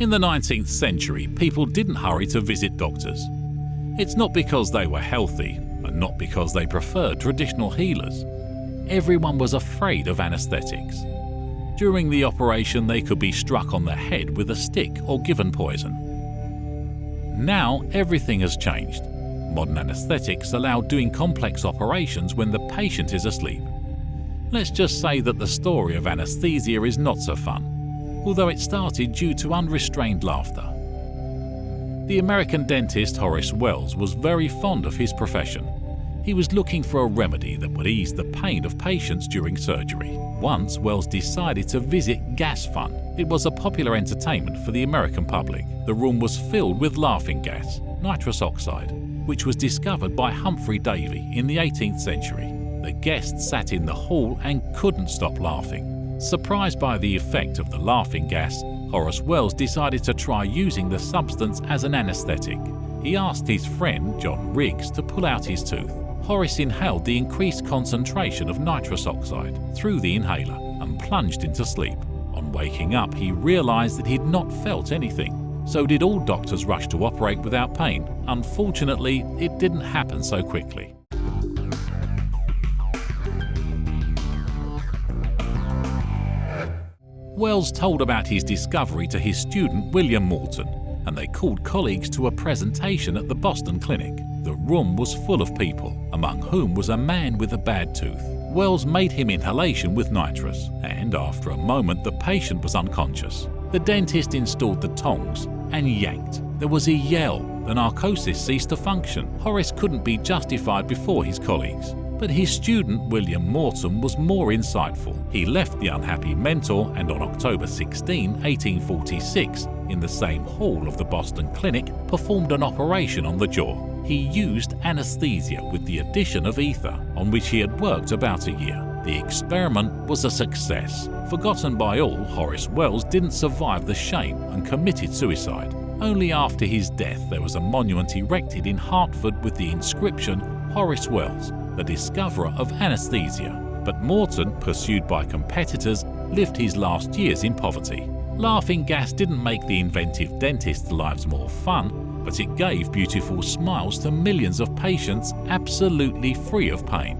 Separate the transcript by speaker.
Speaker 1: In the 19th century, people didn't hurry to visit doctors. It's not because they were healthy, and not because they preferred traditional healers. Everyone was afraid of anaesthetics. During the operation, they could be struck on the head with a stick or given poison. Now, everything has changed. Modern anaesthetics allow doing complex operations when the patient is asleep. Let's just say that the story of anaesthesia is not so fun, although it started due to unrestrained laughter. The American dentist Horace Wells was very fond of his profession. He was looking for a remedy that would ease the pain of patients during surgery. Once, Wells decided to visit Gas Fun. It was a popular entertainment for the American public. The room was filled with laughing gas, nitrous oxide, which was discovered by Humphrey Davy in the 18th century. The guests sat in the hall and couldn't stop laughing. Surprised by the effect of the laughing gas, Horace Wells decided to try using the substance as an anaesthetic. He asked his friend, John Riggs, to pull out his tooth. Horace inhaled the increased concentration of nitrous oxide through the inhaler and plunged into sleep. On waking up, he realized that he'd not felt anything. So did all doctors rush to operate without pain? Unfortunately, it didn't happen so quickly. Wells told about his discovery to his student William Morton, and they called colleagues to a presentation at the Boston clinic. The room was full of people, among whom was a man with a bad tooth. Wells made him inhalation with nitrous, and after a moment the patient was unconscious. The dentist installed the tongs and yanked. There was a yell. The narcosis ceased to function. Horace couldn't be justified before his colleagues. But his student William Morton was more insightful. He left the unhappy mentor and on October 16, 1846, in the same hall of the Boston Clinic, performed an operation on the jaw. He used anaesthesia with the addition of ether, on which he had worked about a year. The experiment was a success. Forgotten by all, Horace Wells didn't survive the shame and committed suicide. Only after his death there was a monument erected in Hartford with the inscription Horace Wells, the discoverer of anaesthesia. But Morton, pursued by competitors, lived his last years in poverty. Laughing gas didn't make the inventive dentist's lives more fun, but it gave beautiful smiles to millions of patients absolutely free of pain.